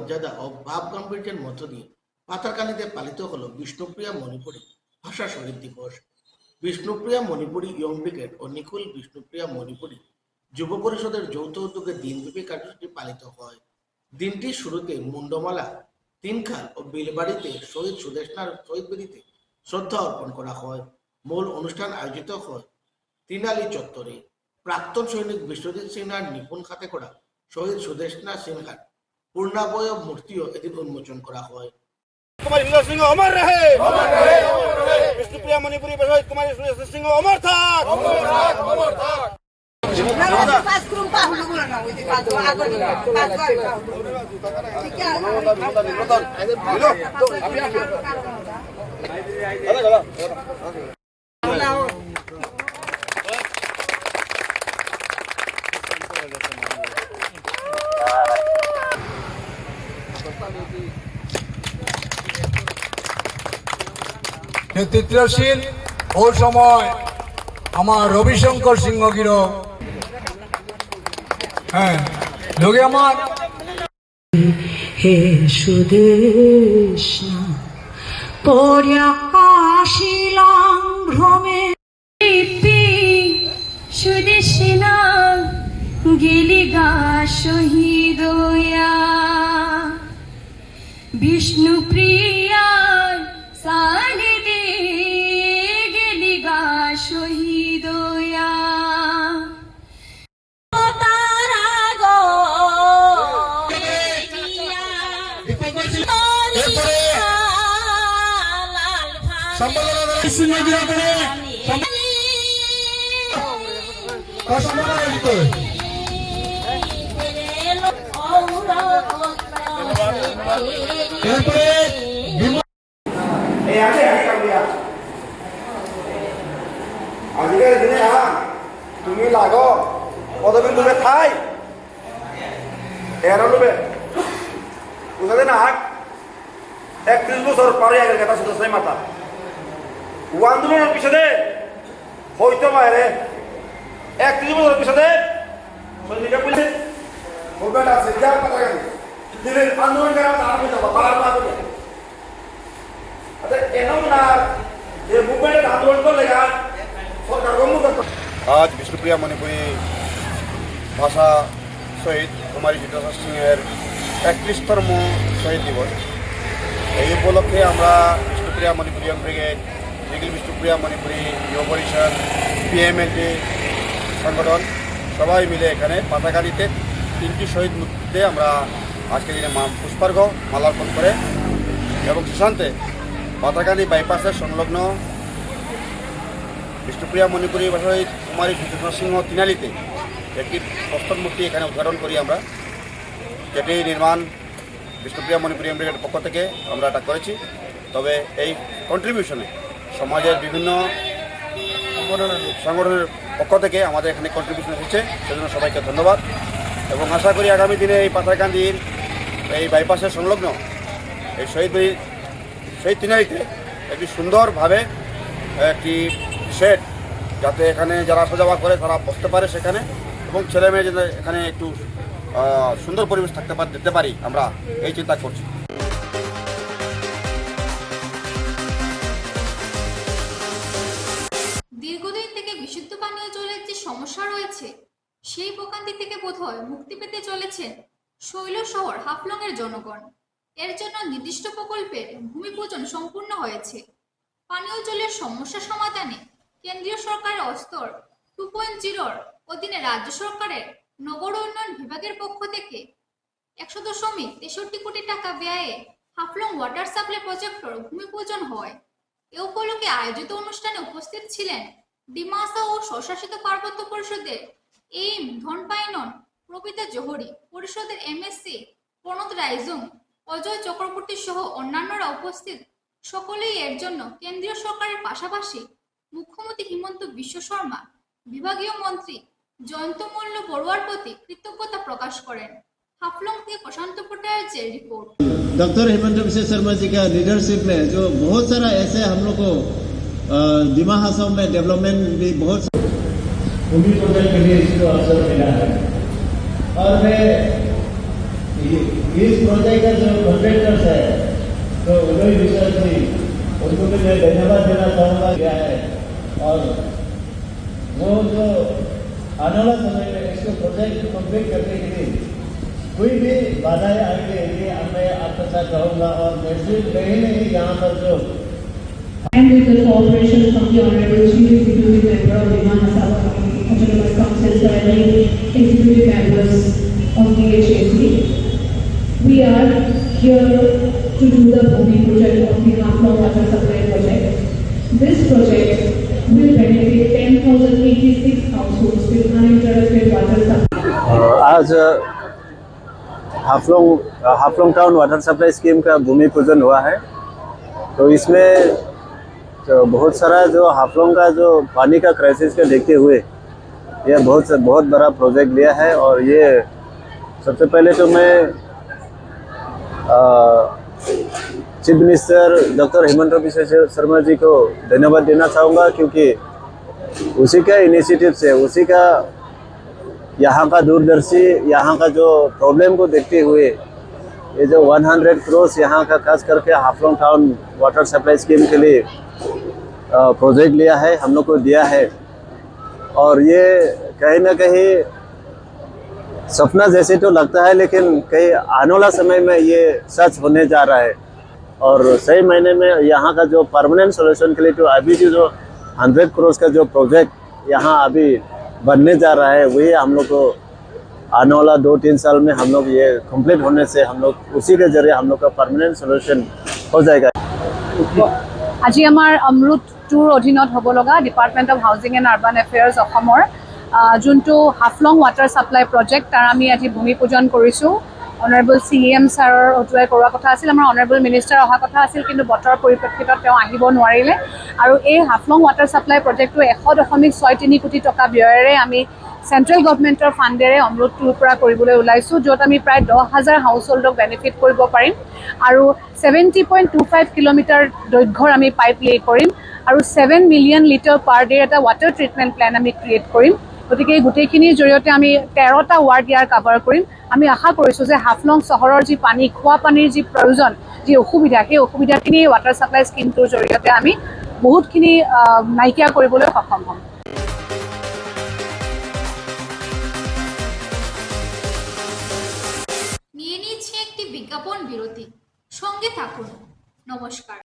মর্যাদা ও ভাব গাম্ভীর্যের মধ্য দিয়ে পাতারকান্দিতে পালিত হলো বিষ্ণুপ্রিয়া মণিপুরী ভাষা শহীদ দিবস। বিষ্ণুপ্রিয়া মণিপুরী ইয়ং ব্রিগেড ও নিকুল বিষ্ণুপ্রিয়া মণিপুরী যুব পরিষদের যৌথ উদ্যোগে দিনব্যাপী কার্যসূচি পালিত হয়। দিনটির শুরুতে মুন্ডমালা, তিনখাল ও বিলবাড়িতে শহীদ সুদেষ্ণার শহীদ বেদিতে শ্রদ্ধা অর্পণ করা হয়। মূল অনুষ্ঠান আয়োজিত হয় তিনালি চত্বরে। প্রাক্তন সৈনিক বিশ্বজিৎ সিনহার নিপুণ হাতে করা শহীদ সুদেষ্ণা সিনহার পূর্ণাবয়ব মূর্তিও এদিন উন্মোচন করা হয়। কুমারী সুদেশ সিংহ অমর রহে, বিষ্ণুপ্রিয়া মণিপুরী শহীদ কুমারী সুদেশ সিংহ অমর থাক, অমর থাক, অমর থাক। নেতৃত্বশীল ও সময় আমার রবিশঙ্কর সিংহগির লোকে আমার হে সুদেশ পড়িয়া আসিলাম ভ্রমে সুদেশ না গেলি গা শহীদ বিষ্ণুপ্রিয়া সানিদে গেলি গা শহীদ আজকের দিনে তুমি লাগো পদবী তুমি খাই এর লোবে বুঝাতে না 31 বছর পরে আগের কথা শুধু সেই মাথা ও আন্দোলনের পিছনে হইতো বাইরে 31 বছর পিছনে সৈনিকা পুলিশ মুভমেন্ট আছে যা কথা গেছে দিনের আন্দোলন করা তার যাবো বাড়ার না হবে আচ্ছা এমন না যে মুভমেন্টের আন্দোলন করলে সরকার গম্ভীর। আজ বিষ্ণুপ্রিয়া মণিপুরী ভাষা শহীদ কুমারী সুদেষ্ণা সিংহের 31তম শহীদ দিবস। এই উপলক্ষে আমরা বিষ্ণুপ্রিয়া মণিপুরী ইয়ং ব্রিগেড, নিখিল বিষ্ণুপ্রিয়া মণিপুরী যুব পরিষদ, পিএমএলডি সংগঠন সবাই মিলে এখানে পাতাকান্দিতে 3টি শহীদ মূর্তিতে আমরা আজকের দিনে পুষ্পার্ঘ্য মালার্পণ করে এবং সুশান্তে পাতাকান্দি বাইপাসের সংলগ্ন বিষ্ণুপ্রিয়া মণিপুরী শহীদ কুমারী সুদেষ্ণা সিংহ তিনালিতে একটি প্রস্তর মূর্তি এখানে উদ্ঘাটন করি আমরা, যেটি নির্মাণ বিষ্ণুপ্রিয়া মণিপুরী ইয়ং ব্রিগেডের পক্ষ থেকে আমরা এটা করেছি। তবে এই কন্ট্রিবিউশনে সমাজের বিভিন্ন সংগঠনের পক্ষ থেকে আমাদের এখানে কন্ট্রিবিউশন এসেছে, সেজন্য সবাইকে ধন্যবাদ এবং আশা করি আগামী দিনে এই পাতারকান্দির এই বাইপাসের সংলগ্ন এই শহীদ তিনালিতে একটি সুন্দরভাবে একটি শেড, যাতে এখানে যারা আসা যাওয়া করে তারা বসতে পারে সেখানে, এবং ছেলে মেয়ে যাতে এখানে একটু সুন্দর পরিবেশ দিতে পারি, আমরা এই চিন্তা করছি। দীর্ঘদিন থেকে বিশুদ্ধ পানীয় জলের যে সমস্যা রয়েছে সেই ভোগান্তি থেকে বোধহয় মুক্তি পেতে চলেছেন শৈল শহর হাফলং এর জনগণ। এর জন্য নির্দিষ্ট প্রকল্পের ভূমি পূজন সম্পূর্ণ হয়েছে। পানীয় জলের সমস্যা সমাধানে কেন্দ্রীয় সরকারের স্তর 2.0 অধীনে রাজ্য সরকারের নগর উন্নয়ন বিভাগের পক্ষ থেকে 100.63 কোটি টাকা ব্যয়ে হাফলং ওয়াটার সাপ্লাই প্রজেক্টর ভূমি পূজন হয়। এ উপলক্ষে আয়োজিত অনুষ্ঠানে উপস্থিত ছিলেন ডিমাসা ও স্বশাসিত পার্বত্য পরিষদের এইম ধনপাইনন প্রবিতা জোহরি, পরিষদের এমএসসি প্রণত রাইজুং, অজয় চক্রবর্তী সহ অন্যান্যরা উপস্থিত। সকলেই এর জন্য কেন্দ্রীয় সরকারের পাশাপাশি মুখ্যমন্ত্রী হিমন্ত বিশ্ব শর্মা, বিভাগীয় মন্ত্রী জয়ন্ত মল্ল বড়ুয়ার প্রতি কৃতজ্ঞতা প্রকাশ করেন। हाफलंग থেকে प्रशांत पटेल रिपोर्ट। डॉक्टर हेमंत बिश्व शर्मा जी का लीडरशिप में जो बहुत सारा ऐसे हम लोग को दिमा हासों में डेवलपमेंट भी बहुत भूमि पूजन के लिए इसको अवसर मिला है और मैं इस प्रोजेक्ट का जो कॉन्ट्रैक्टर्स है तो उदय विश्वास जी उनको भी मैं धन्यवाद देना चाहूँगा क्या है। और वो जो आने वाला समय में इसको प्रोजेक्ट कंप्लीट करने के लिए कोई भी बाधाएं आएंगे ये मैं आपके साथ रहूँगा। और मैं सिर्फ नहीं यहाँ पर जो and with the cooperation from the Honorable Chief Executive Member of Vimanasala Autonomous Council, and executive members of DHAC. We are here to do the Bhumi project of the Haflong Water Supply Project. This project will benefit 10,086 households with uninterrupted water supply. आज Haflong town water supply scheme का भूमि पूजन हुआ है। तो इसमें तो बहुत सारा जो हाफलोंग का जो पानी का क्राइसिस को देखते हुए यह बहुत बड़ा प्रोजेक्ट लिया है। और ये सबसे पहले तो मैं chief minister doctor Himanta Biswa Sarma ji को धन्यवाद देना चाहूँगा, क्योंकि उसी का इनिशिएटिव से, उसी का यहाँ का दूरदर्शी, यहाँ का जो प्रॉब्लम को देखते हुए ये जो 100 करोड़ यहाँ का खास करके Haflong town water supply scheme के लिए प्रोजेक्ट लिया है, हम लोग को दिया है। और ये कहीं ना कहीं सपना जैसे तो लगता है, लेकिन कहीं आने वाला समय में ये सच होने जा रहा है। और सही महीने में यहाँ का जो परमानेंट सोल्यूशन के लिए तो अभी जो 100 करोड़ का जो प्रोजेक्ट यहाँ अभी बनने जा रहा है, वही हम लोग को आने वाला 2-3 साल में हम लोग ये कंप्लीट होने से हम लोग उसी के जरिए हम लोग का परमानेंट सोल्यूशन हो जाएगा। আজি আমাৰ অমৃত 2ৰ অধীনত হ'ব লগা department of housing and urban affairs অসমৰ যোনটো হাফলং ৱাটাৰ ছাপ্লাই প্ৰজেক্ট তাৰ আমি আজি ভূমি পূজন কৰিছোঁ। অনাৰেবল CM ছাৰৰ হতুৱাই কৰোৱা কথা আছিল, আমাৰ অনাৰেবল মিনিষ্টাৰ অহা কথা আছিল, কিন্তু বতৰৰ পৰিপ্ৰেক্ষিতত তেওঁ আহিব নোৱাৰিলে। আৰু এই হাফলং ৱাটাৰ ছাপ্লাই প্ৰজেক্টটো 100.63 কোটি টকা ব্যয়েৰে আমি চেণ্ট্ৰেল গভৰ্ণমেণ্টৰ ফাণ্ডেৰে অমৃত 2ৰ পৰা কৰিবলৈ ওলাইছোঁ, য'ত আমি প্ৰায় 10,000 হাউচহোল্ডক বেনিফিট কৰিব পাৰিম। আৰু 70.25 কিলোমিটাৰ দৈৰ্ঘ্যৰ আমি পাইপ লে কৰিম আৰু 7 মিলিয়ন লিটাৰ পাৰ ডে এটা ৱাটাৰ ট্ৰিটমেণ্ট প্লেন আমি ক্ৰিয়েট কৰিম। গতিকে এই গোটেইখিনিৰ জৰিয়তে আমি 13টা ৱাৰ্ড ইয়াৰ কাভাৰ কৰিম। আমি আশা কৰিছোঁ যে হাফলং চহৰৰ যি পানী, খোৱা পানীৰ যি প্ৰয়োজন, যি অসুবিধা, সেই অসুবিধাখিনি ৱাটাৰ ছাপ্লাই স্কিমটোৰ জৰিয়তে আমি বহুতখিনি নাইকিয়া কৰিবলৈ সক্ষম হ'ম। নিয়ে নিচ্ছে একটি বিজ্ঞাপন বিরতি, সঙ্গে থাকুন। নমস্কার।